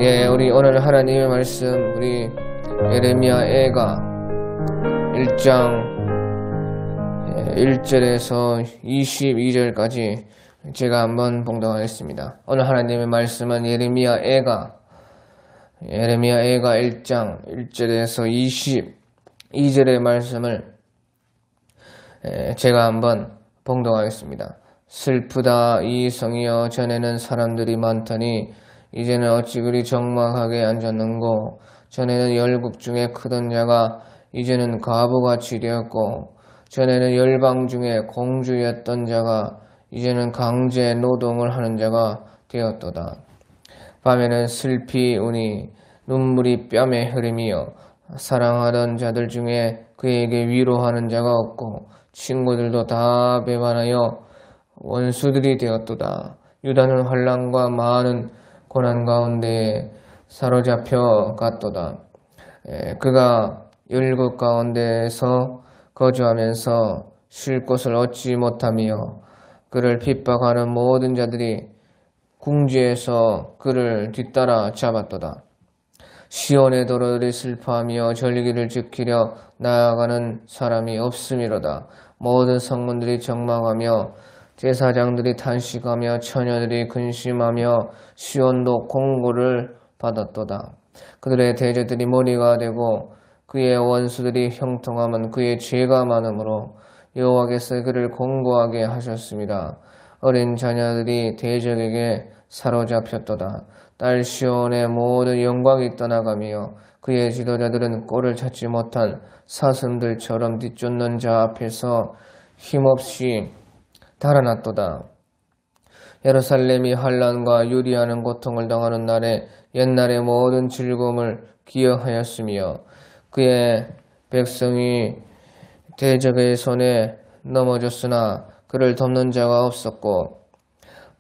우리 오늘 하나님의 말씀, 우리 예레미야 애가 1장 1절에서 22절까지 제가 한번 봉독하겠습니다. 오늘 하나님의 말씀은 예레미야 애가 1장 1절에서 22절의 말씀을 제가 한번 봉독하겠습니다. 슬프다 이 성이여, 전에는 사람들이 많더니 이제는 어찌 그리 적막하게 앉았는고. 전에는 열국 중에 크던 자가 이제는 과부같이 되었고, 전에는 열방 중에 공주였던 자가 이제는 강제 노동을 하는 자가 되었도다. 밤에는 슬피 우니 눈물이 뺨에 흐름이여, 사랑하던 자들 중에 그에게 위로하는 자가 없고 친구들도 다 배반하여 원수들이 되었도다. 유다는 환난과 많은 고난 가운데에 사로잡혀 갔도다. 그가 열국 가운데에서 거주하면서 쉴 곳을 얻지 못하며 그를 핍박하는 모든 자들이 궁지에서 그를 뒤따라 잡았도다. 시온의 도로들이 슬퍼하며 절기를 지키려 나아가는 사람이 없음이로다. 모든 성문들이 적망하며 제사장들이 탄식하며 처녀들이 근심하며 시온도 공고를 받았도다. 그들의 대제들이 머리가 되고 그의 원수들이 형통하면 그의 죄가 많으므로 여호와께서 그를 공고하게 하셨습니다. 어린 자녀들이 대적에게 사로잡혔도다. 딸 시온의 모든 영광이 떠나가며 그의 지도자들은 꼴을 찾지 못한 사슴들처럼 뒤쫓는 자 앞에서 힘없이 달아났도다. 예루살렘이 환난과 유리하는 고통을 당하는 날에 옛날의 모든 즐거움을 기억하였으며 그의 백성이 대적의 손에 넘어졌으나 그를 돕는 자가 없었고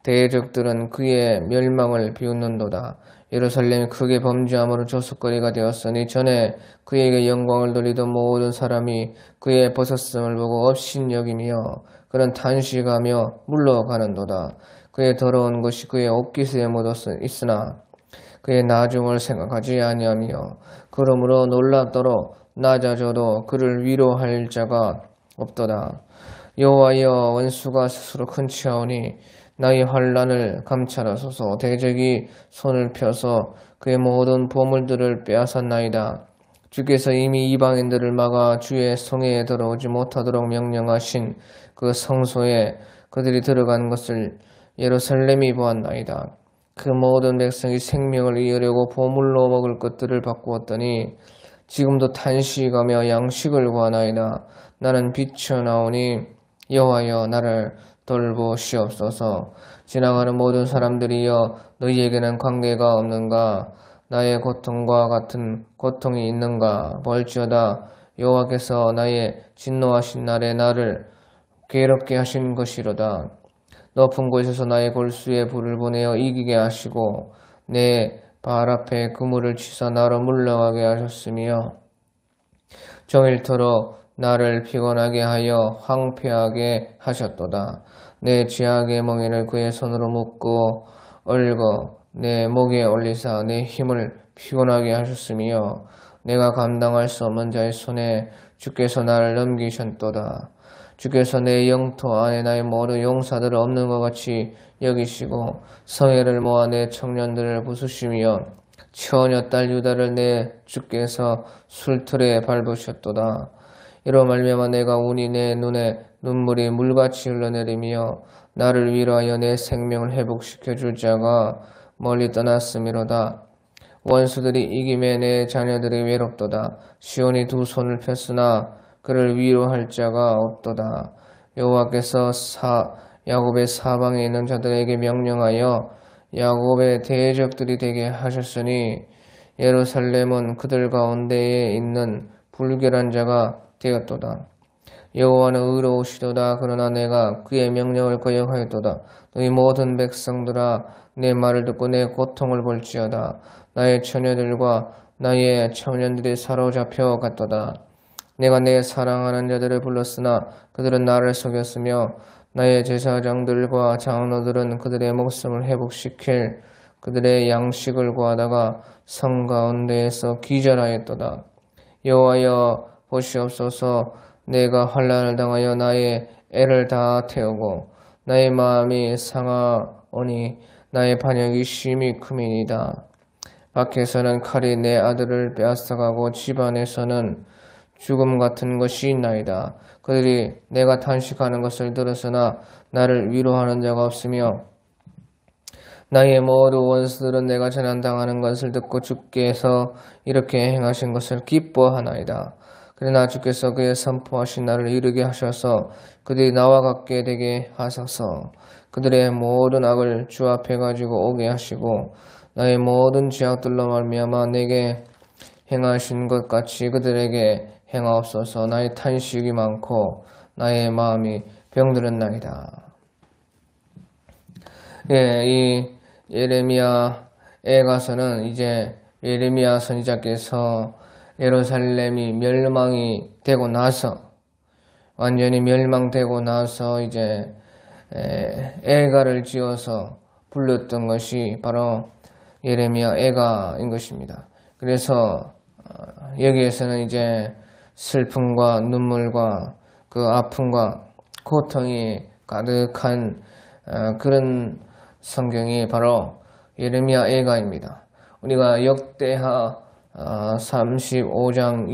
대적들은 그의 멸망을 비웃는도다. 예루살렘이 크게 범죄함으로 조속거리가 되었으니 전에 그에게 영광을 돌리던 모든 사람이 그의 벗었음을 보고 업신여기며 그는 탄식하며 물러가는도다. 그의 더러운 것이 그의 옷깃에 묻어 있으나 그의 나중을 생각하지 아니하며 그러므로 놀랍도록 낮아져도 그를 위로할 자가 없도다. 여호와여, 원수가 스스로 큰 치하오니 나의 환난을 감찰하소서. 대적이 손을 펴서 그의 모든 보물들을 빼앗았나이다. 주께서 이미 이방인들을 막아 주의 성회에 들어오지 못하도록 명령하신 그 성소에 그들이 들어간 것을 예루살렘이 보았나이다. 그 모든 백성이 생명을 이으려고 보물로 먹을 것들을 바꾸었더니 지금도 탄식하며 양식을 구하나이다. 나는 비쳐나오니 여호와여, 나를 돌보시옵소서. 지나가는 모든 사람들이여, 너희에게는 관계가 없는가? 나의 고통과 같은 고통이 있는가? 볼지어다 여호와께서 나의 진노하신 날에 나를 괴롭게 하신 것이로다. 높은 곳에서 나의 골수에 불을 보내어 이기게 하시고 내 발 앞에 그물을 치사 나로 물러가게 하셨으며 종일토록 나를 피곤하게 하여 황폐하게 하셨도다. 내 죄악의 멍에를 그의 손으로 묶고 얽어 내 목에 올리사 내 힘을 피곤하게 하셨으며 내가 감당할 수 없는 자의 손에 주께서 나를 넘기셨도다. 주께서 내 영토 안에 나의 모든 용사들을 없는 것 같이 여기시고 성회를 모아 내 청년들을 부수시며 처녀딸 유다를 내 주께서 술틀에 밟으셨도다. 이로 말미암아 내가 우니 내 눈에 눈물이 물같이 흘러내리며 나를 위로하여 내 생명을 회복시켜 줄 자가 멀리 떠났음이로다. 원수들이 이김에 내 자녀들이 외롭도다. 시온이 두 손을 폈으나 그를 위로할 자가 없도다. 여호와께서 야곱의 사방에 있는 자들에게 명령하여 야곱의 대적들이 되게 하셨으니 예루살렘은 그들 가운데에 있는 불결한 자가 되었도다. 여호와는 의로우시도다. 그러나 내가 그의 명령을 거역하였도다. 너희 모든 백성들아, 내 말을 듣고 내 고통을 볼지어다. 나의 처녀들과 나의 청년들이 사로잡혀 갔도다. 내가 내 사랑하는 자들을 불렀으나 그들은 나를 속였으며 나의 제사장들과 장로들은 그들의 목숨을 회복시킬 그들의 양식을 구하다가 성 가운데에서 기절하였도다. 여호와여 보시옵소서. 내가 환난을 당하여 나의 애를 다 태우고 나의 마음이 상하오니 나의 반역이 심히 크미이다. 밖에서는 칼이 내 아들을 빼앗아가고 집 안에서는 죽음 같은 것이 있나이다. 그들이 내가 탄식하는 것을 들었으나 나를 위로하는 자가 없으며 나의 모든 원수들은 내가 재난당하는 것을 듣고 주께서 이렇게 행하신 것을 기뻐하나이다. 그러나 주께서 그의 선포하신 날을 이르게 하셔서 그들이 나와 같게 되게 하소서. 그들의 모든 악을 주 앞에 가지고 오게 하시고 나의 모든 죄악들로 말미암아 내게 행하신 것 같이 그들에게 행하옵소서. 나의 탄식이 많고 나의 마음이 병들었나이다. 이 예레미야에 가서는 이제 예레미야 선지자께서 예루살렘이 멸망이 되고 나서 완전히 멸망되고 나서 이제 애가를 지어서 불렀던 것이 바로 예레미야 애가인 것입니다. 그래서 여기에서는 이제 슬픔과 눈물과 그 아픔과 고통이 가득한 그런 성경이 바로 예레미야 애가입니다. 우리가 역대하 35장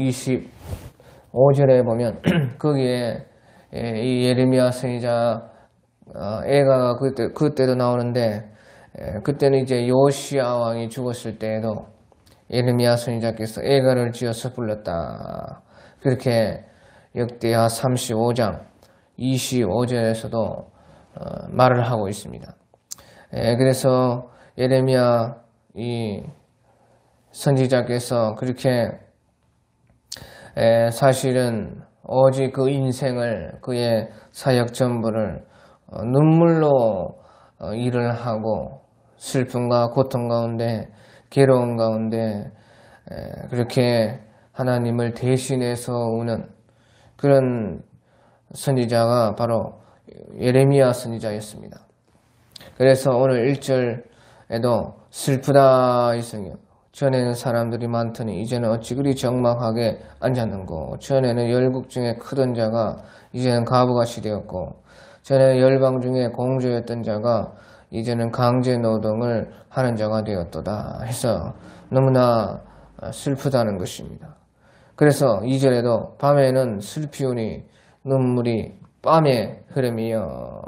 25절에 보면 거기에 이 예레미야 선지자 애가가 그때도 나오는데 그때는 이제 요시야 왕이 죽었을 때에도 예레미야 선지자께서 애가를 지어서 불렀다. 그렇게 역대하 35장 25절에서도 말을 하고 있습니다. 그래서 예레미야 이 선지자께서 그렇게 사실은 오직 그 인생을 그의 사역 전부를 눈물로 일을 하고 슬픔과 고통 가운데 괴로움 가운데 그렇게 하나님을 대신해서 우는 그런 선지자가 바로 예레미야 선지자였습니다. 그래서 오늘 1절에도 슬프다 이성이요. 전에는 사람들이 많더니 이제는 어찌 그리 적막하게 앉았는고. 전에는 열국 중에 크던 자가 이제는 과부같이 되었고, 전에는 열방 중에 공주였던 자가 이제는 강제 노동을 하는 자가 되었도다 해서 너무나 슬프다는 것입니다. 그래서 2절에도 밤에는 슬피우니 눈물이 밤에 흐름이여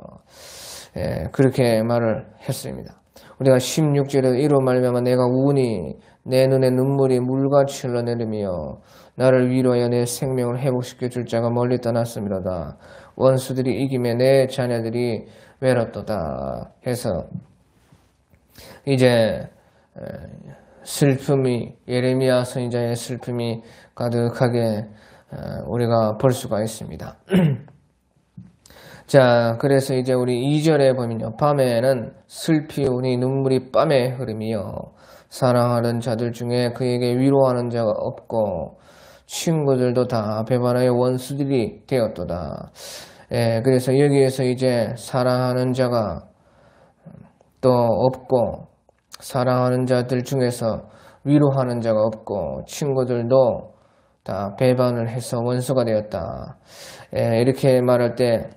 그렇게 말을 했습니다. 우리가 16절에 이로 말미암아 내가 우니 내 눈에 눈물이 물같이 흘러내리며 나를 위로하여 내 생명을 회복시켜 줄 자가 멀리 떠났음이로다. 원수들이 이김에 내 자녀들이 외롭도다 해서 이제 슬픔이 예레미야 선지자의 슬픔이 가득하게 우리가 볼 수가 있습니다. 자, 그래서 이제 우리 2절에 보면요. 밤에는 슬피우니 눈물이 밤에 흐름이요. 사랑하는 자들 중에 그에게 위로하는 자가 없고 친구들도 다 배반하여 원수들이 되었도다. 그래서 여기에서 이제 사랑하는 자가 또 없고 사랑하는 자들 중에서 위로하는 자가 없고 친구들도 다 배반을 해서 원수가 되었다. 이렇게 말할 때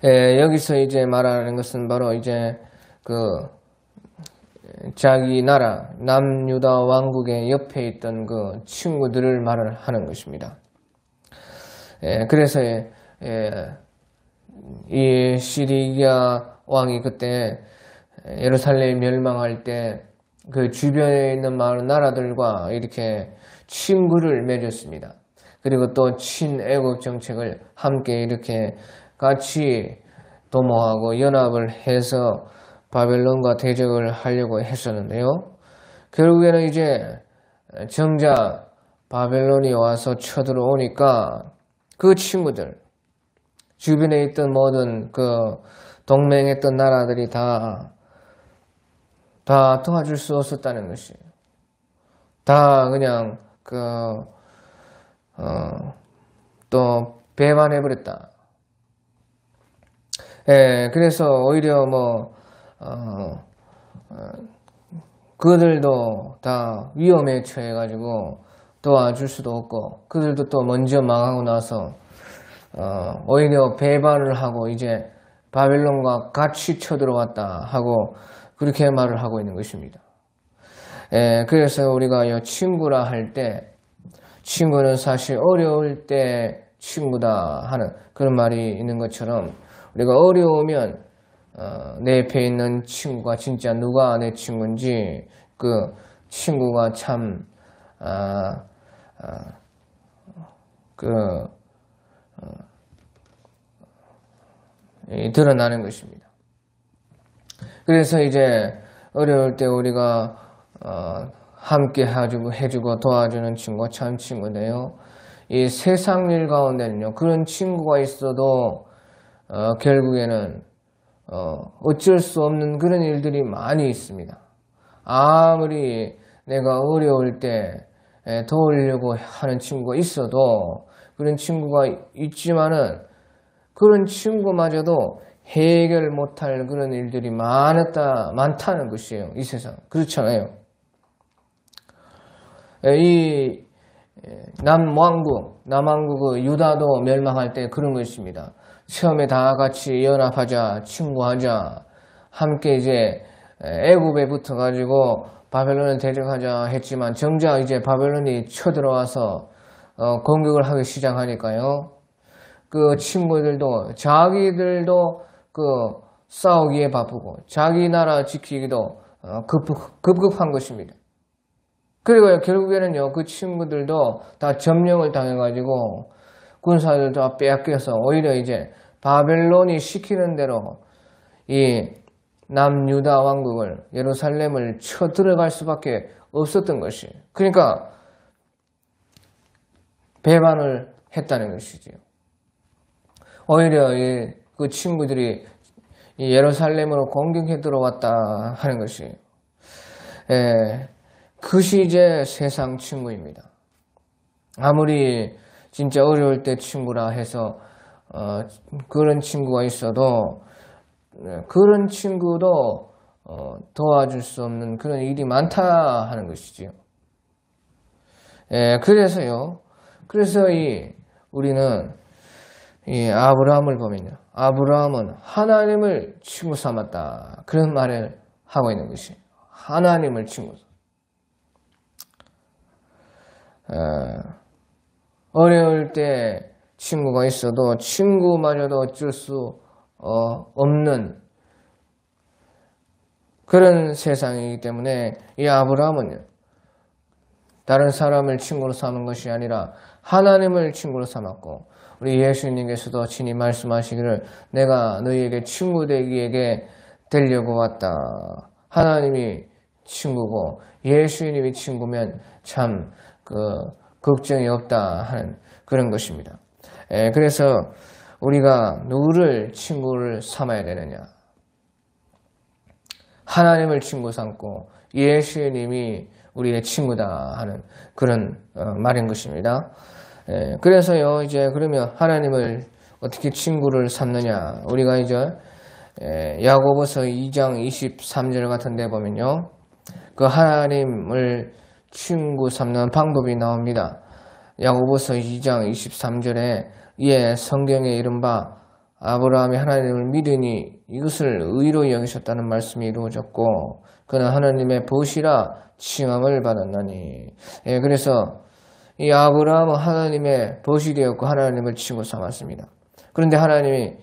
여기서 이제 말하는 것은 바로 이제 그 자기 나라 남유다 왕국의 옆에 있던 그 친구들을 말을 하는 것입니다. 그래서 이 시리아 왕이 그때 예루살렘 멸망할 때 그 주변에 있는 많은 나라들과 이렇게 친구를 맺었습니다. 그리고 또 친애국 정책을 함께 이렇게 같이 도모하고 연합을 해서 바벨론과 대적을 하려고 했었는데요. 결국에는 이제 정작 바벨론이 와서 쳐들어오니까 그 친구들, 주변에 있던 모든 그 동맹했던 나라들이 다 도와줄 수 없었다는 것이에요. 다 그냥 또 배반해버렸다. 그래서 오히려 그들도 다 위험에 처해가지고 도와줄 수도 없고, 그들도 또 먼저 망하고 나서 오히려 배반을 하고 이제 바벨론과 같이 쳐들어왔다 하고 그렇게 말을 하고 있는 것입니다. 그래서 우리가 친구라 할 때, 친구는 사실 어려울 때 친구다 하는 그런 말이 있는 것처럼, 우리가 어려우면 내 옆에 있는 친구가 진짜 누가 내 친구인지 그 친구가 참 드러나는 것입니다. 그래서 이제 어려울 때 우리가 함께 해주고 도와주는 친구가 참 친구인데요. 이 세상 일 가운데는요, 그런 친구가 있어도 결국에는 어쩔 수 없는 그런 일들이 많이 있습니다. 아무리 내가 어려울 때 도우려고 하는 친구가 있어도, 그런 친구가 있지만은 그런 친구마저도 해결 못할 그런 일들이 많다는 것이에요. 이 세상. 그렇잖아요. 이 남왕국 유다도 멸망할 때 그런 것입니다. 처음에 다 같이 연합하자, 친구하자, 함께 이제 애굽에 붙어가지고 바벨론을 대적하자 했지만, 정작 이제 바벨론이 쳐들어와서 공격을 하기 시작하니까요, 그 친구들도 자기들도 싸우기에 바쁘고 자기 나라 지키기도 급급한 것입니다. 그리고 결국에는요, 그 친구들도 다 점령을 당해가지고 군사들도 다 빼앗겨서 오히려 이제 바벨론이 시키는 대로 이 남유다 왕국을, 예루살렘을 쳐들어갈 수밖에 없었던 것이에요. 그러니까 배반을 했다는 것이지요. 오히려 그 친구들이 예루살렘으로 공격해 들어왔다 하는 것이에요. 그것이 이제 세상 친구입니다. 아무리 진짜 어려울 때 친구라 해서 그런 친구가 있어도 그런 친구도 도와줄 수 없는 그런 일이 많다 하는 것이지요. 그래서 우리는 이 아브라함을 보면요, 아브라함은 하나님을 친구 삼았다, 그런 말을 하고 있는 것이에요. 하나님을 친구. 어려울 때 친구가 있어도 친구마저도 어쩔 수 없는 그런 세상이기 때문에, 이 아브라함은요, 다른 사람을 친구로 삼은 것이 아니라 하나님을 친구로 삼았고, 우리 예수님께서도 친히 말씀하시기를 내가 너희에게 친구 되기에 되려고 왔다. 하나님이 친구고 예수님이 친구면 참 걱정이 없다 하는 그런 것입니다. 그래서 우리가 누구를 친구를 삼아야 되느냐? 하나님을 친구 삼고 예수님이 우리의 친구다 하는 그런 말인 것입니다. 그래서요, 이제 그러면 하나님을 어떻게 친구를 삼느냐? 우리가 이제 야고보서 2장 23절 같은 데 보면요, 그 하나님을 친구 삼는 방법이 나옵니다. 야고보서 2장 23절에 이에 성경에 이른바 아브라함이 하나님을 믿으니 이것을 의로 여기셨다는 말씀이 이루어졌고 그는 하나님의 벗이라 칭함을 받았나니. 그래서 이 아브라함은 하나님의 벗이 되었고 하나님을 친구 삼았습니다. 그런데 하나님이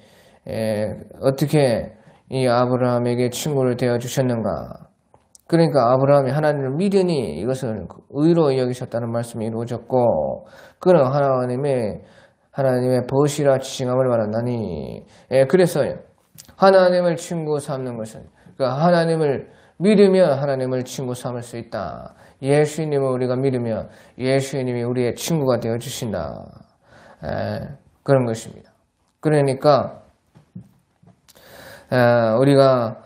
어떻게 이 아브라함에게 친구를 되어주셨는가? 그러니까 아브라함이 하나님을 믿으니 이것을 의로 여기셨다는 말씀이 이루어졌고 그는 하나님의 벗이라 칭함을 받았나니. 그래서 하나님을 친구 삼는 것은, 그러니까 하나님을 믿으면 하나님을 친구 삼을 수 있다. 예수님을 우리가 믿으면 예수님이 우리의 친구가 되어주신다. 그런 것입니다. 그러니까 우리가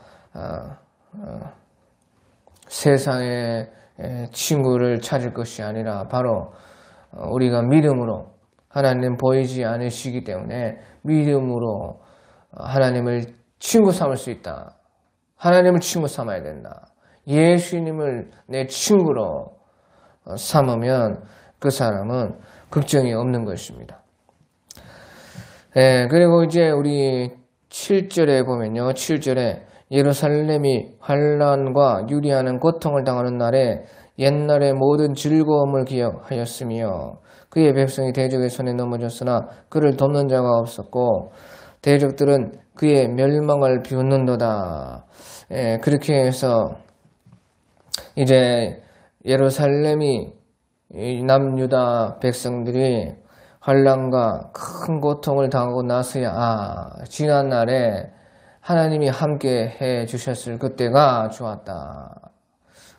세상에 친구를 찾을 것이 아니라 바로 우리가 믿음으로, 하나님 보이지 않으시기 때문에 믿음으로 하나님을 친구 삼을 수 있다. 하나님을 친구 삼아야 된다. 예수님을 내 친구로 삼으면 그 사람은 걱정이 없는 것입니다. 그리고 이제 우리 7절에 보면요. 7절에 예루살렘이 환난과 유리하는 고통을 당하는 날에 옛날의 모든 즐거움을 기억하였으며 그의 백성이 대적의 손에 넘어졌으나 그를 돕는 자가 없었고 대적들은 그의 멸망을 비웃는도다. 그렇게 해서 이제 예루살렘이 남유다 백성들이 환난과 큰 고통을 당하고 나서야 지난 날에 하나님이 함께 해 주셨을 그때가 좋았다.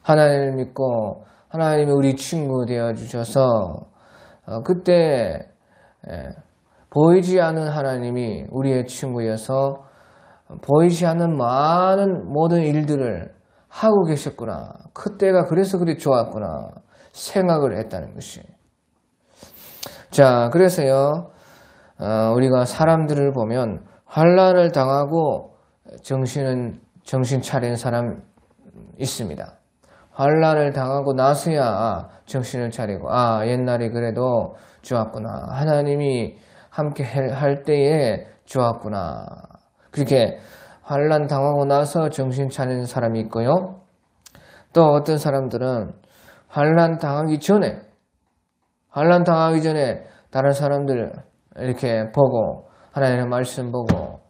하나님을 믿고 하나님이 우리 친구 되어 주셔서 그때 보이지 않는 하나님이 우리의 친구여서 보이지 않는 많은 모든 일들을 하고 계셨구나. 그때가 그래서 그리 좋았구나 생각을 했다는 것이. 자, 그래서요 우리가 사람들을 보면 환난을 당하고 정신 차린 사람 있습니다. 환난을 당하고 나서야 정신을 차리고 옛날에 그래도 좋았구나. 하나님이 함께 할 때에 좋았구나. 그렇게 환난 당하고 나서 정신 차리는 사람이 있고요. 또 어떤 사람들은 환난 당하기 전에 다른 사람들 이렇게 보고 하나님의 말씀 보고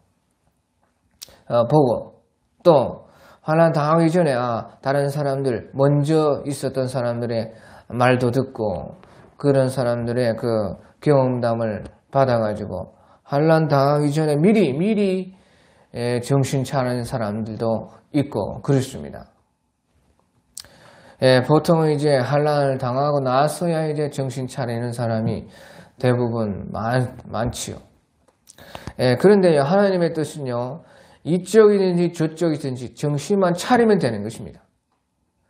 또 환난 당하기 전에 다른 사람들 먼저 있었던 사람들의 말도 듣고 그런 사람들의 그 경험담을 받아가지고 환난 당하기 전에 미리 정신 차리는 사람들도 있고 그렇습니다. 보통은 이제 환난을 당하고 나서야 이제 정신 차리는 사람이 대부분 많지요. 그런데 하나님의 뜻은요, 이쪽이든지 저쪽이든지 정신만 차리면 되는 것입니다.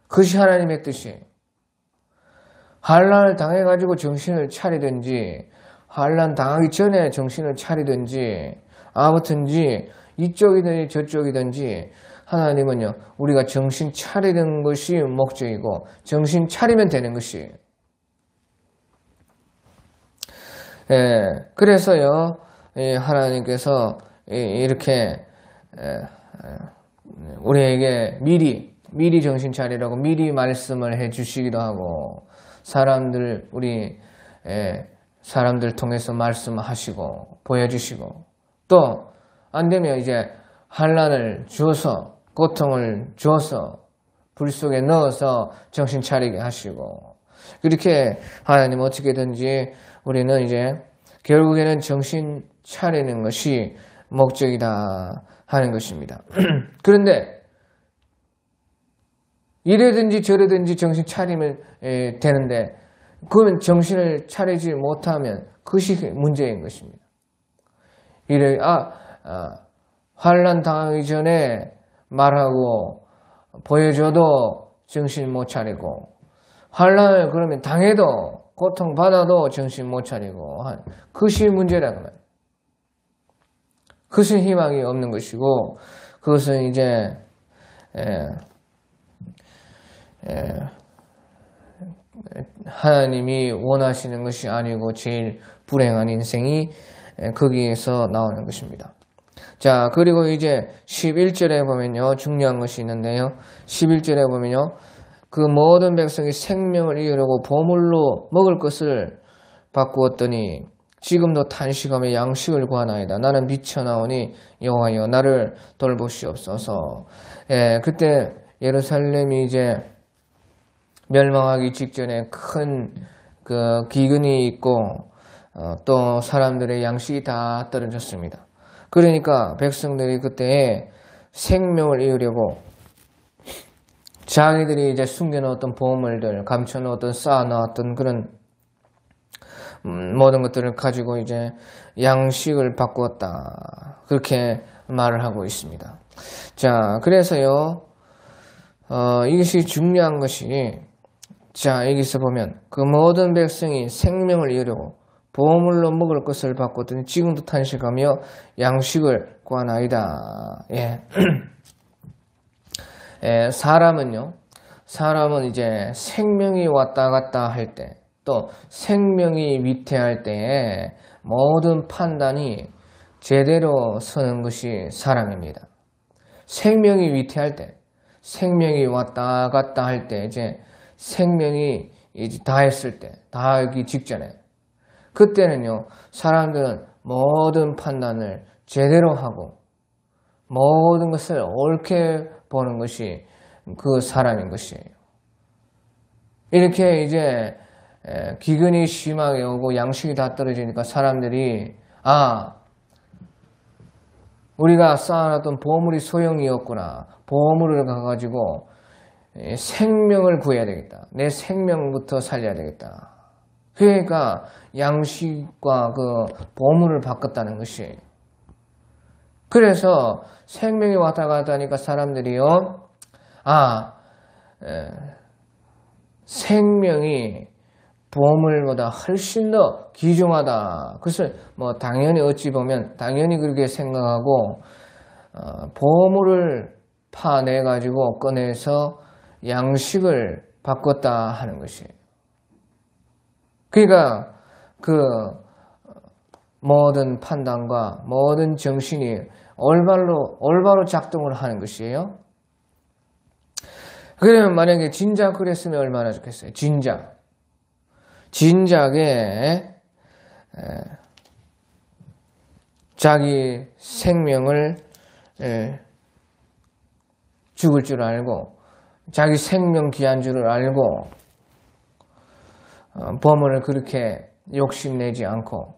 그것이 하나님의 뜻이에요. 환난을 당해가지고 정신을 차리든지 환난 당하기 전에 정신을 차리든지 아무튼지 이쪽이든지 저쪽이든지 하나님은요 우리가 정신 차리는 것이 목적이고 정신 차리면 되는 것이에요. 그래서요 하나님께서 이렇게 우리에게 미리 정신 차리라고 미리 말씀을 해 주시기도 하고 우리 사람들 통해서 말씀하시고 보여주시고 또 안되면 이제 환난을 주어서 고통을 주어서 불 속에 넣어서 정신 차리게 하시고 그렇게 하나님 어떻게든지 우리는 이제 결국에는 정신 차리는 것이 목적이다 하는 것입니다. 그런데 이래든지 저래든지 정신 차리면 되는데 그러면 정신을 차리지 못하면 그것이 문제인 것입니다. 환난 당하기 전에 말하고 보여줘도 정신 못 차리고 환난을 그러면 당해도 고통받아도 정신 못 차리고 그것이 문제라는 거예요. 그것은 희망이 없는 것이고 그것은 이제 하나님이 원하시는 것이 아니고 제일 불행한 인생이 거기에서 나오는 것입니다. 자, 그리고 이제 11절에 보면요 중요한 것이 있는데요 11절에 보면요 그 모든 백성이 생명을 이으려고 보물로 먹을 것을 바꾸었더니 지금도 탄식하며 양식을 구하나이다. 나는 미쳐나오니 여호와여 나를 돌보시옵소서. 그때 예루살렘이 이제 멸망하기 직전에 큰 그 기근이 있고 또 사람들의 양식이 다 떨어졌습니다. 그러니까 백성들이 그때 생명을 이으려고 자기들이 이제 숨겨놓았던 보물들, 감춰놓았던 쌓아놓았던 그런 모든 것들을 가지고 이제 양식을 바꾸었다. 그렇게 말을 하고 있습니다. 자, 그래서요, 이것이 중요한 것이, 자, 여기서 보면 그 모든 백성이 생명을 이으려고 보물로 먹을 것을 바꿨더니 지금도 탄식하며 양식을 구하나이다. 예. 예, 사람은 이제 생명이 왔다 갔다 할 때, 또 생명이 위태할 때에 모든 판단이 제대로 서는 것이 사람입니다. 생명이 위태할 때, 생명이 왔다 갔다 할 때, 이제 생명이 이제 다 했을 때, 다 하기 직전에, 그때는요, 사람들은 모든 판단을 제대로 하고, 모든 것을 옳게 보는 것이 그 사람인 것이에요. 이렇게 이제 기근이 심하게 오고 양식이 다 떨어지니까 사람들이 우리가 쌓아놨던 보물이 소용이었구나. 보물을 가가지고 생명을 구해야 되겠다. 내 생명부터 살려야 되겠다. 그러니까 양식과 그 보물을 바꿨다는 것이에요. 그래서 생명이 왔다 갔다 하니까 사람들이요, 생명이 보물보다 훨씬 더 귀중하다. 그것을 뭐 당연히 어찌 보면 당연히 그렇게 생각하고 보물을 파내 가지고 꺼내서 양식을 바꿨다 하는 것이에요. 그러니까 그 모든 판단과 모든 정신이 올바로 작동을 하는 것이에요. 그러면 만약에 진작 그랬으면 얼마나 좋겠어요. 진작에 자기 생명을 죽을 줄 알고 자기 생명 귀한 줄을 알고 보물을 그렇게 욕심내지 않고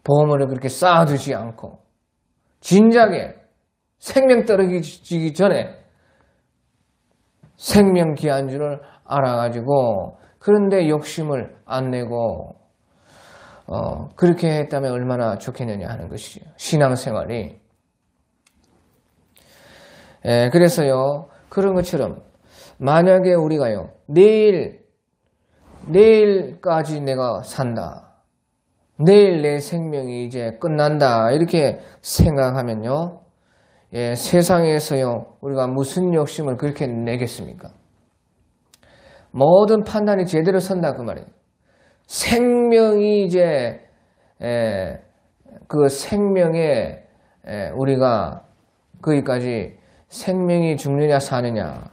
보물을 그렇게 쌓아두지 않고 진작에 생명 떨어지기 전에 생명 귀한 줄을 알아가지고 그런데 욕심을 안 내고 그렇게 했다면 얼마나 좋겠느냐 하는 것이죠. 신앙생활이. 그래서요. 그런 것처럼 만약에 우리가요. 내일까지 내가 산다. 내일 내 생명이 이제 끝난다. 이렇게 생각하면요. 세상에서요. 우리가 무슨 욕심을 그렇게 내겠습니까? 모든 판단이 제대로 선다 그 말이에요. 생명이 이제 그 생명에 우리가 거기까지 생명이 죽느냐 사느냐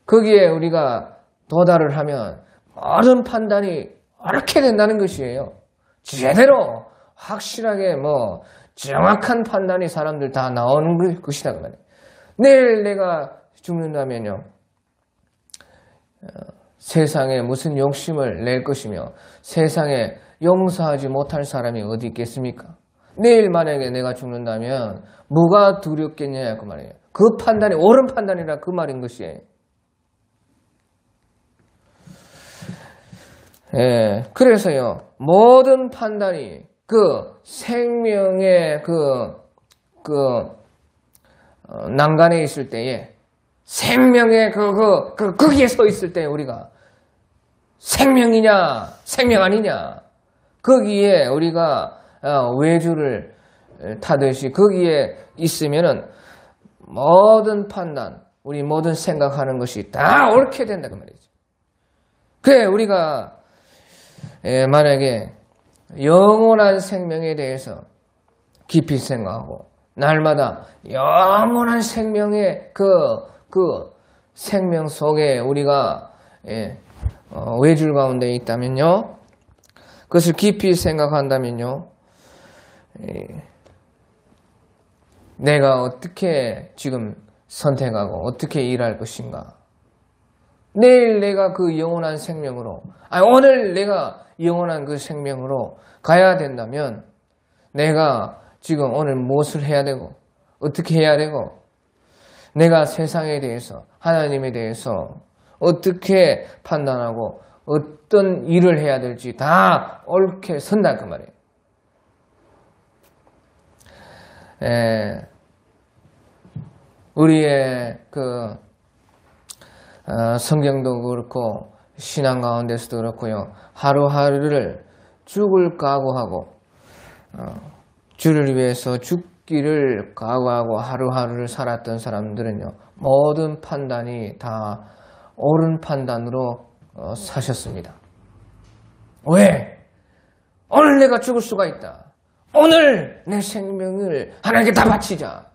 거기에 우리가 도달을 하면 모든 판단이 옳게 된다는 것이에요. 제대로 확실하게 뭐 정확한 판단이 사람들 다 나오는 것이다 그 말이에요. 내일 내가 죽는다면요. 세상에 무슨 욕심을 낼 것이며 세상에 용서하지 못할 사람이 어디 있겠습니까? 내일 만약에 내가 죽는다면 뭐가 두렵겠냐 그 말이에요. 그 판단이 옳은 판단이라 그 말인 것이에요. 그래서요 모든 판단이 그 생명의 난간에 있을 때에 생명의 거기에 서 있을 때 우리가 생명이냐 생명 아니냐 거기에 우리가 외주를 타듯이 거기에 있으면은 모든 판단 우리 모든 생각하는 것이 다 옳게 된다 그 말이죠. 그래 우리가 만약에 영원한 생명에 대해서 깊이 생각하고 날마다 영원한 생명의 그 생명 속에 우리가 외줄 가운데 있다면요. 그것을 깊이 생각한다면요. 내가 어떻게 지금 선택하고 어떻게 일할 것인가. 내일 내가 그 영원한 생명으로 오늘 내가 영원한 그 생명으로 가야 된다면 내가 지금 오늘 무엇을 해야 되고 어떻게 해야 되고 내가 세상에 대해서 하나님에 대해서 어떻게 판단하고 어떤 일을 해야 될지 다 옳게 선다 그 말이에요. 우리의 성경도 그렇고 신앙 가운데서도 그렇고요. 하루하루를 죽을 각오하고 주를 위해서 죽기를 각오하고 하루하루를 살았던 사람들은요. 모든 판단이 다 옳은 판단으로 사셨습니다. 왜? 오늘 내가 죽을 수가 있다. 오늘 내 생명을 하나님께 다 바치자.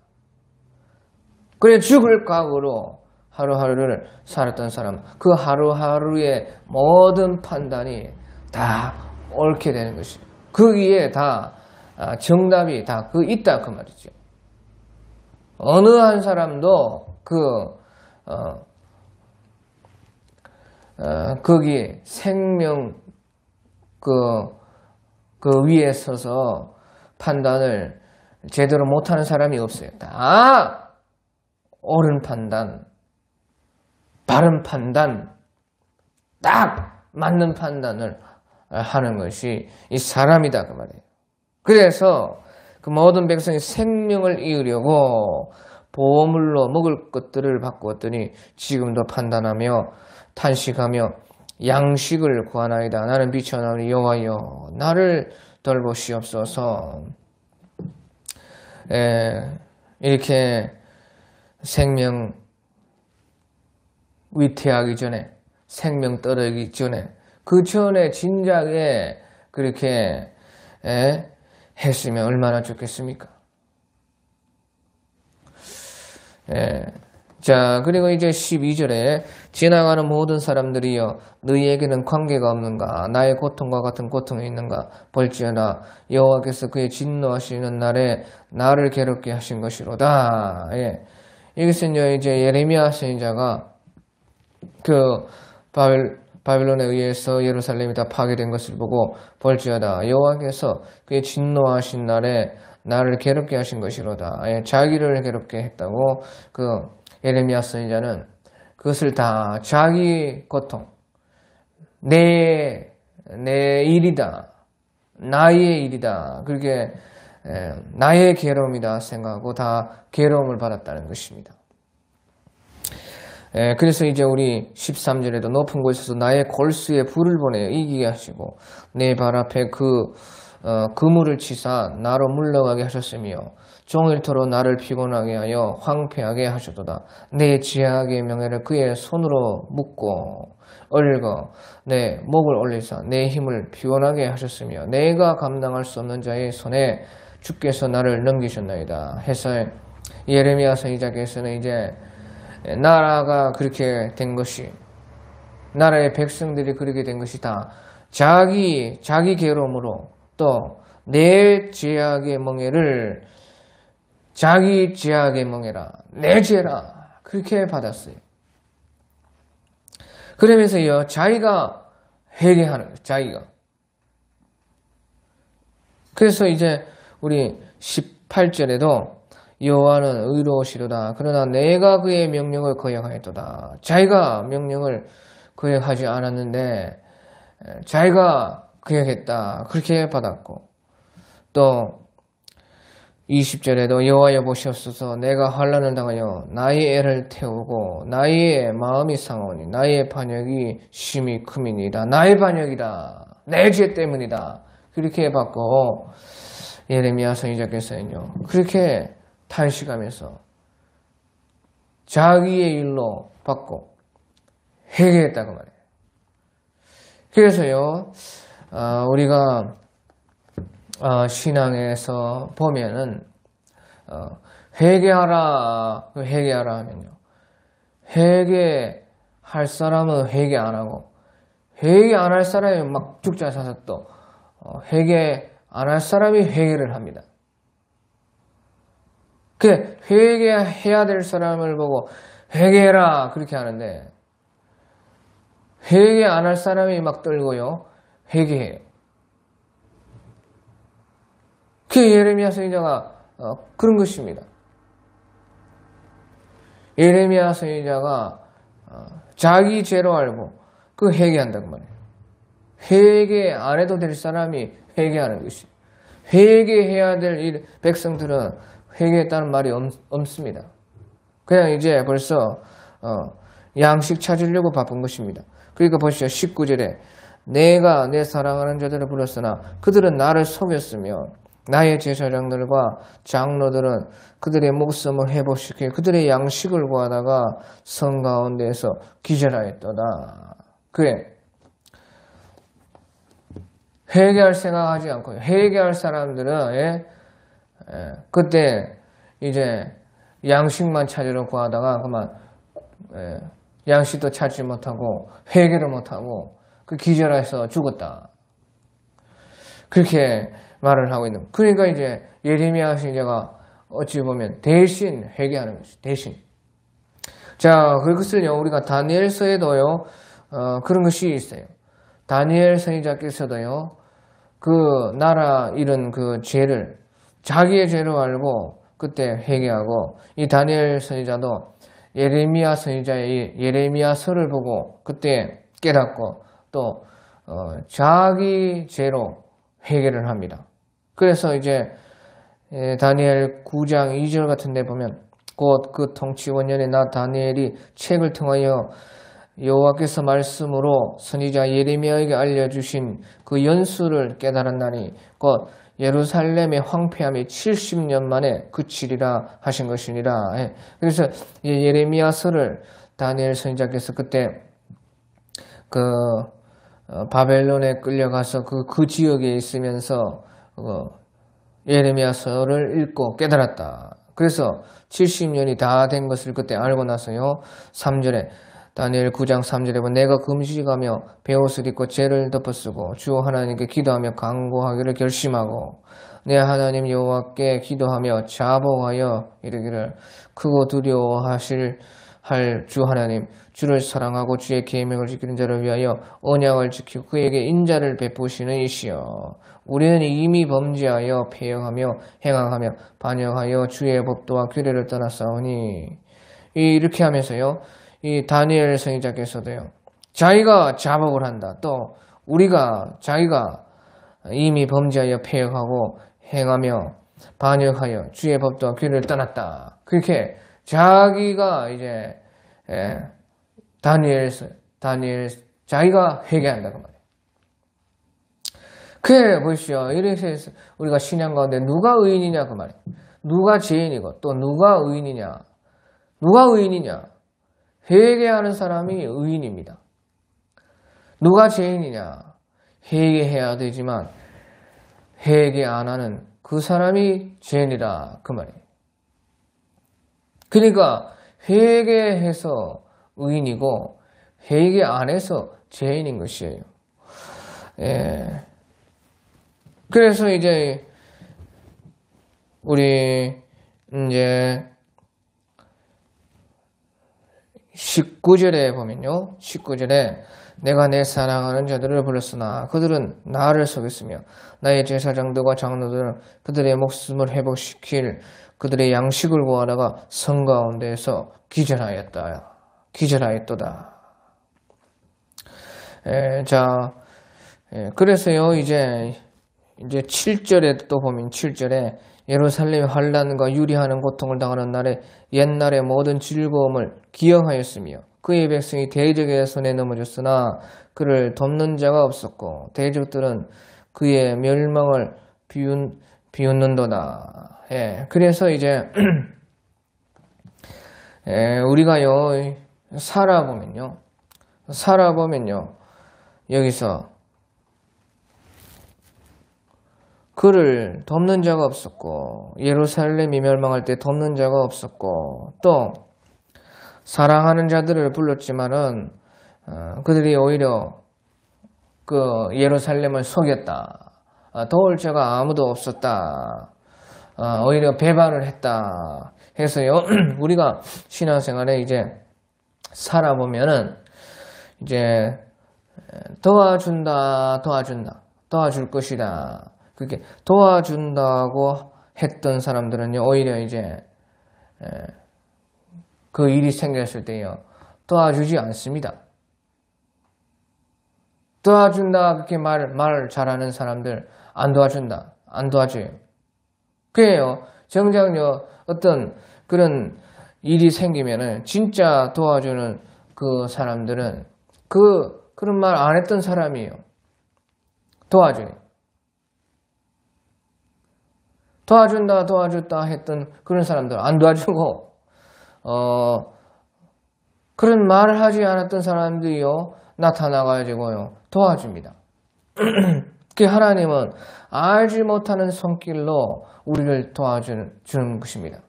그래 죽을 각오로 하루하루를 살았던 사람, 그 하루하루의 모든 판단이 다 옳게 되는 것이에요. 거기에 다 정답이 다 있다 그 말이죠. 어느 한 사람도 거기 생명 그 위에 서서 판단을 제대로 못하는 사람이 없어요. 다 옳은 판단, 바른 판단, 딱 맞는 판단을 하는 것이 이 사람이다 그 말이에요. 그래서 그 모든 백성이 생명을 이으려고 보물로 먹을 것들을 바꾸었더니 지금도 판단하며 탄식하며 양식을 구하나이다. 나는 비천하오니 여호와여 나를 돌보시옵소서. 이렇게 생명 위태하기 전에, 생명 떨어지기 전에, 그 전에 진작에 그렇게 했으면 얼마나 좋겠습니까? 자, 그리고 이제 12절에 지나가는 모든 사람들이여 너희에게는 관계가 없는가? 나의 고통과 같은 고통이 있는가? 볼지어다 여호와께서 그의 진노하시는 날에 나를 괴롭게 하신 것이로다. 이것은요 이제 예레미야 선지자가 그 바빌론에 의해서 예루살렘이 다 파괴된 것을 보고 볼지어다 여호와께서 그의 진노하신 날에 나를 괴롭게 하신 것이로다. 자기를 괴롭게 했다고 그 예레미야 선지자는 그것을 다 자기 고통, 내 일이다, 나의 일이다, 그렇게 나의 괴로움이다 생각하고 다 괴로움을 받았다는 것입니다. 그래서 이제 우리 13절에도 높은 곳에서 나의 골수에 불을 보내어 이기게 하시고 내 발 앞에 그물을 치사 나로 물러가게 하셨으며 종일토록 나를 피곤하게 하여 황폐하게 하셨도다. 내 지하의 명예를 그의 손으로 묶고 얽어 내 목을 올리사 내 힘을 피곤하게 하셨으며 내가 감당할 수 없는 자의 손에 주께서 나를 넘기셨나이다 해서 예레미야 선지자께서는 이제 나라가 그렇게 된 것이, 나라의 백성들이 그렇게 된 것이 다 자기 괴로움으로 또 내 죄악의 멍에를 자기 죄악의 멍에라, 내 죄라 그렇게 받았어요. 그러면서요 자기가 회개하는 거예요. 자기가. 그래서 이제 우리 18절에도 여호와는 의로우시로다. 그러나 내가 그의 명령을 거역하였도다. 자기가 명령을 거역하지 않았는데 자기가 거역했다. 그렇게 받았고 또 20절에도 여호와여 보시옵소서 내가 환난을 당하여 나의 애를 태우고 나의 마음이 상하오니 나의 반역이 심히 크미니이다. 나의 반역이다. 내 죄 때문이다. 그렇게 받고 예레미야 선지자께서는요 그렇게 탄식하면서 자기의 일로 받고 회개했다고 말해요. 그래서요 우리가 신앙에서 보면은 회개하라 하면요 회개할 사람은 회개 안 하고 회개 안 할 사람이 막 죽자 사서 또 회개 안 할 사람이 회개를 합니다. 그 회개해야 될 사람을 보고 회개해라 그렇게 하는데 회개 안 할 사람이 막 떨고요 회개해요. 그 예레미야 선지자가 그런 것입니다. 예레미야 선지자가 자기 죄로 알고 그 회개한다고 말해요. 회개 안 해도 될 사람이 회개하는 것이. 회개해야 될 백성들은 회개했다는 말이 없습니다. 그냥 이제 벌써 양식 찾으려고 바쁜 것입니다. 그러니까 보시죠. 19절에 내가 내 사랑하는 자들을 불렀으나 그들은 나를 속였으며 나의 제사장들과 장로들은 그들의 목숨을 회복시킬 그들의 양식을 구하다가 성 가운데에서 기절하였도다. 그래. 회개할 생각하지 않고 회개할 사람들은 그때 이제 양식만 찾으러 구하다가 그만 양식도 찾지 못하고 회개를 못하고 그 기절해서 죽었다. 그렇게 말을 하고 있는. 그러니까 이제 예레미야 선지자가 어찌 보면 대신 회개하는 것이 대신. 자, 그것을요 우리가 다니엘서에도요 그런 것이 있어요. 다니엘 선지자께서도요 그 나라 이런 그 죄를 자기의 죄로 알고 그때 회개하고 이 다니엘 선지자도 예레미야 선지자의 예레미야서를 보고 그때 깨닫고 또 자기 죄로 회개를 합니다. 그래서 이제 다니엘 9장 2절 같은 데 보면 곧 그 통치 원년에 나 다니엘이 책을 통하여 여호와께서 말씀으로 선지자 예레미야에게 알려주신 그 연수를 깨달았나니 곧 예루살렘의 황폐함이 70년 만에 그치리라 하신 것이니라. 그래서 예레미야서를 다니엘 선지자께서 그때 그 바벨론에 끌려가서 그 지역에 있으면서 예레미야서를 읽고 깨달았다. 그래서 70년이 다 된 것을 그때 알고 나서요 3절에 다니엘 9장 3절에 보면 내가 금식하며 베옷을 입고 죄를 덮어쓰고 주 하나님께 기도하며 간구하기를 결심하고 내 하나님 여호와께 기도하며 자복하여 이르기를 크고 두려워하실 할 주 하나님 주를 사랑하고 주의 계명을 지키는 자를 위하여 언약을 지키고 그에게 인자를 베푸시는 이시여 우리는 이미 범죄하여 폐역하며 행함하며 반역하여 주의 법도와 규례를 떠났사오니 이렇게 하면서요 이 다니엘 선지자께서도요 자기가 자복을 한다. 또 우리가 자기가 이미 범죄하여 폐역하고 행하며 반역하여 주의 법도와 규례를 떠났다. 그렇게 자기가 이제 다니엘 자기가 회개한다 그 말이에요. 그래 보시오. 이렇게 해서 우리가 신앙 가운데 누가 의인이냐 그 말이에요. 누가 죄인이고 또 누가 의인이냐. 누가 의인이냐. 회개하는 사람이 의인입니다. 누가 죄인이냐. 회개해야 되지만 회개 안 하는 그 사람이 죄인이라 그 말이에요. 그러니까 회개해서 의인이고 회개 안 해서 죄인인 것이에요. 그래서 이제 우리 이제 19절에 보면요. 19절에 내가 내 사랑하는 자들을 불렀으나 그들은 나를 속였으며 나의 제사장들과 장로들은 그들의 목숨을 회복시킬 그들의 양식을 구하다가 성 가운데에서 기절하였도다. 자, 그래서요 이제 7절에 또 보면 7절에 예루살렘 환난과 유리하는 고통을 당하는 날에 옛날의 모든 즐거움을 기억하였으며 그의 백성이 대적의 손에 넘어졌으나 그를 돕는 자가 없었고 대적들은 그의 멸망을 비웃는도다. 그래서 이제 우리가요 살아보면요 여기서 그를 돕는 자가 없었고 예루살렘이 멸망할 때 돕는 자가 없었고 또 사랑하는 자들을 불렀지만은 그들이 오히려 그 예루살렘을 속였다. 도울 자가 아무도 없었다. 오히려 배반을 했다. 해서요 우리가 신앙생활에 이제 살아보면은 이제 도와줄 것이다. 그렇게 도와준다고 했던 사람들은요 오히려 이제 그 일이 생겼을 때요 도와주지 않습니다. 도와준다 그렇게 말 잘하는 사람들 안 도와준다. 안 도와줘요. 그래요. 정작요 어떤 그런 일이 생기면은 진짜 도와주는 그 사람들은 그 그런 말 안 했던 사람이에요. 도와줘요. 도와준다 했던 그런 사람들 안 도와주고 그런 말을 하지 않았던 사람들이요 나타나가지고요 도와줍니다. 그 하나님은 알지 못하는 손길로 우리를 도와주는 것입니다.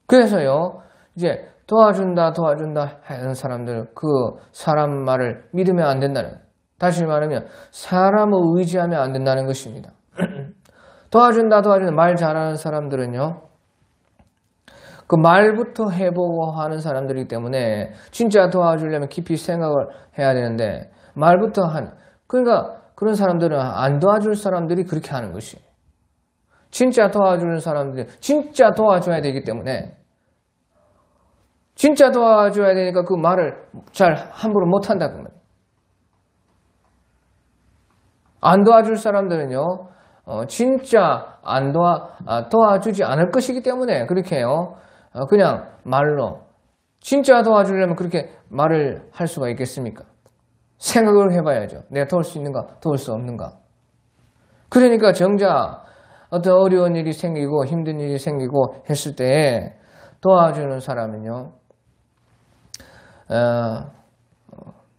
그래서요 이제 도와준다 하는 사람들 그 사람 말을 믿으면 안 된다는, 다시 말하면 사람을 의지하면 안 된다는 것입니다. 도와준다 말 잘하는 사람들은요 그 말부터 해보고 하는 사람들이기 때문에 진짜 도와주려면 깊이 생각을 해야 되는데 말부터 그러니까 그런 사람들은 안 도와줄 사람들이 그렇게 하는 것이, 진짜 도와주는 사람들이 진짜 도와줘야 되기 때문에 진짜 도와줘야 되니까 그 말을 잘 함부로 못한다 그 말이에요. 안 도와줄 사람들은요 진짜 도와주지 않을 것이기 때문에 그렇게 해요. 그냥 말로 진짜 도와주려면 그렇게 말을 할 수가 있겠습니까? 생각을 해봐야죠. 내가 도울 수 있는가 도울 수 없는가. 그러니까 정작 어떤 어려운 일이 생기고 힘든 일이 생기고 했을 때 도와주는 사람은요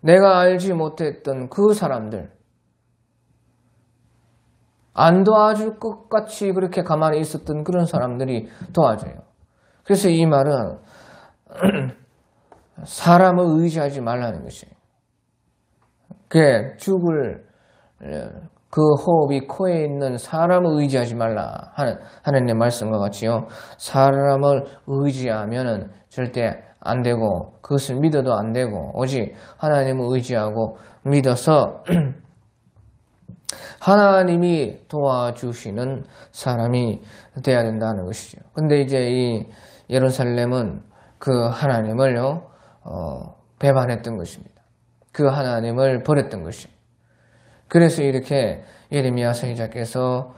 내가 알지 못했던 그 사람들 안 도와줄 것 같이 그렇게 가만히 있었던 그런 사람들이 도와줘요. 그래서 이 말은 사람을 의지하지 말라는 것이에요. 죽을 그 호흡이 코에 있는 사람을 의지하지 말라 하는 하나님의 말씀과 같이요. 사람을 의지하면 절대 안 되고 그것을 믿어도 안 되고 오직 하나님을 의지하고 믿어서 하나님이 도와주시는 사람이 되어야 된다는 것이죠. 근데 이제 이 예루살렘은 그 하나님을요 배반했던 것입니다. 그 하나님을 버렸던 것입니다. 그래서 이렇게 예레미야 선지자께서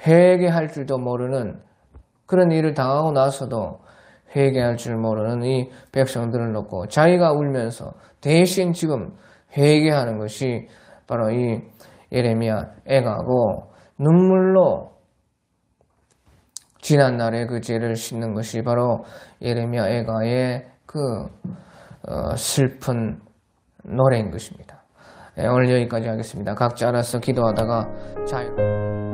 회개할 줄도 모르는 그런 일을 당하고 나서도 회개할 줄 모르는 이 백성들을 놓고 자기가 울면서 대신 지금 회개하는 것이 바로 이 예레미야 애가고 눈물로 지난날의 그 죄를 씻는 것이 바로 예레미야 애가의 그 슬픈 노래인 것입니다. 오늘 여기까지 하겠습니다. 각자 알아서 기도하다가 자유